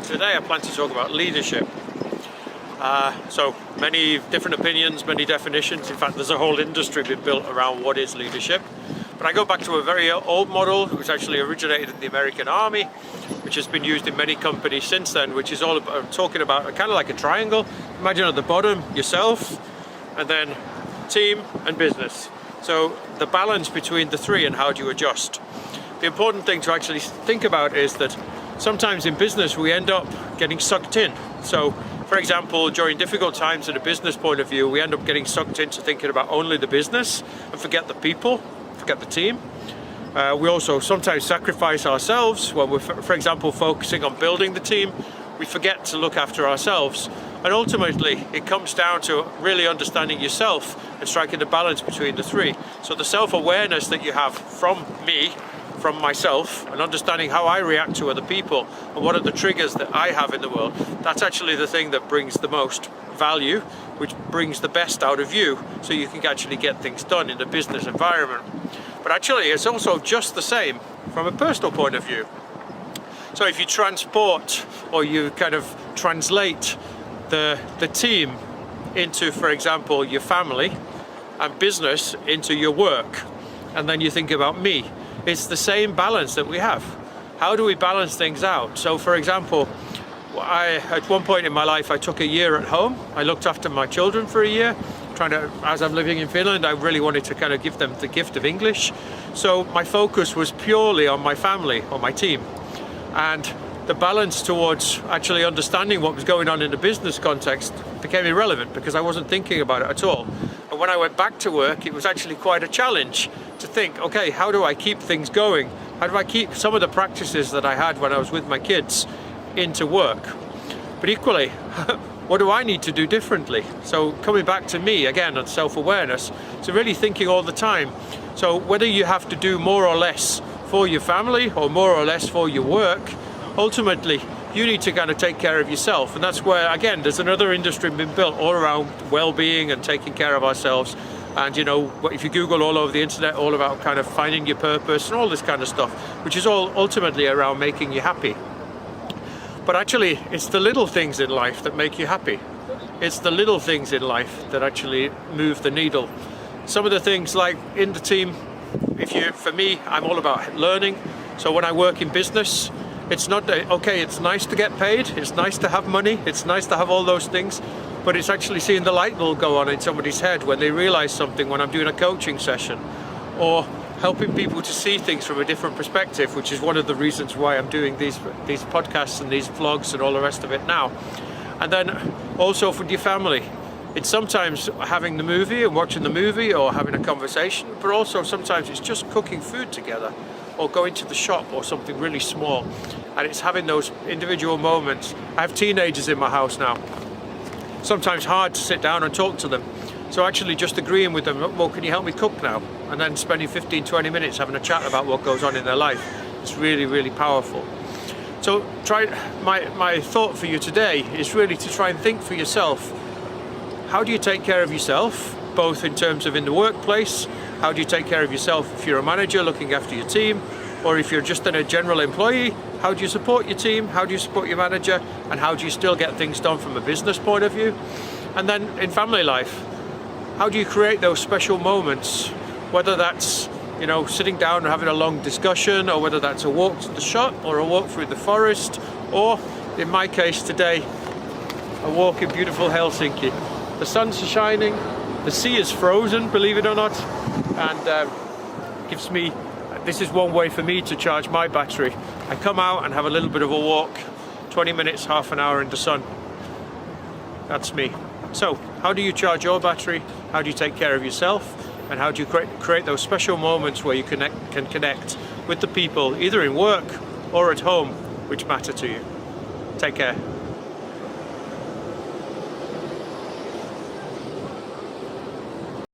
Today I plan to talk about leadership. So many different opinions, many definitions. In fact, there's a whole industry been built around what is leadership. But I go back to a very old model, which actually originated in the American Army, which has been used in many companies since then, which is all about talking about kind of like a triangle. Imagine at the bottom, yourself, and then team and business. So the balance between the three and how do you adjust? The important thing to actually think about is that sometimes in business we end up getting sucked in. So for example, during difficult times in a business point of view, we end up getting sucked into thinking about only the business and forget the people, forget the team. We also sometimes sacrifice ourselves when we're, for example, focusing on building the team. We forget to look after ourselves. And ultimately, it comes down to really understanding yourself and striking the balance between the three. So the self-awareness that you have from me, from myself, and understanding how I react to other people and what are the triggers that I have in the world, that's actually the thing that brings the most value, which brings the best out of you, so you can actually get things done in the business environment. But actually, it's also just the same from a personal point of view. So if you transport or you kind of translate the team into, for example, your family, and business into your work, and then you think about me, it's the same balance that we have. How do we balance things out? So for example, at one point in my life, I took a year at home. I looked after my children for a year, as I'm living in Finland, I really wanted to kind of give them the gift of English. So my focus was purely on my family, on my team. And the balance towards actually understanding what was going on in the business context became irrelevant because I wasn't thinking about it at all. And when I went back to work, it was actually quite a challenge to think, okay, how do I keep things going? How do I keep some of the practices that I had when I was with my kids into work? But equally, what do I need to do differently? So coming back to me again on self-awareness, so really thinking all the time. So whether you have to do more or less for your family or more or less for your work, ultimately you need to kind of take care of yourself. And that's where, again, there's another industry been built all around well-being and taking care of ourselves. And you know, if you Google all over the internet, all about kind of finding your purpose and all this kind of stuff, which is all ultimately around making you happy. But actually, it's the little things in life that make you happy. It's the little things in life that actually move the needle. Some of the things like in the team, for me, I'm all about learning. So when I work in business, it's not, okay, it's nice to get paid, it's nice to have money, it's nice to have all those things, but it's actually seeing the light bulb go on in somebody's head when they realize something when I'm doing a coaching session, or helping people to see things from a different perspective, which is one of the reasons why I'm doing these podcasts and these vlogs and all the rest of it now. And then also for your family, it's sometimes having the movie and watching the movie or having a conversation, but also sometimes it's just cooking food together or going to the shop or something really small. And it's having those individual moments. I have teenagers in my house now. Sometimes hard to sit down and talk to them. So actually just agreeing with them, well, can you help me cook now? And then spending 15-20 minutes having a chat about what goes on in their life. It's really, really powerful. So my thought for you today is really to try and think for yourself, how do you take care of yourself, both in terms of in the workplace? How do you take care of yourself if you're a manager looking after your team? Or if you're just a general employee, how do you support your team? How do you support your manager? And how do you still get things done from a business point of view? And then in family life, how do you create those special moments? Whether that's, you know, sitting down and having a long discussion, or whether that's a walk to the shop or a walk through the forest, or in my case today, a walk in beautiful Helsinki. The sun's shining, the sea is frozen, believe it or not, and this is one way for me to charge my battery. I come out and have a little bit of a walk, 20 minutes, half an hour in the sun. That's me. So, how do you charge your battery? How do you take care of yourself? And how do you create those special moments where you can connect with the people, either in work or at home, which matter to you? Take care.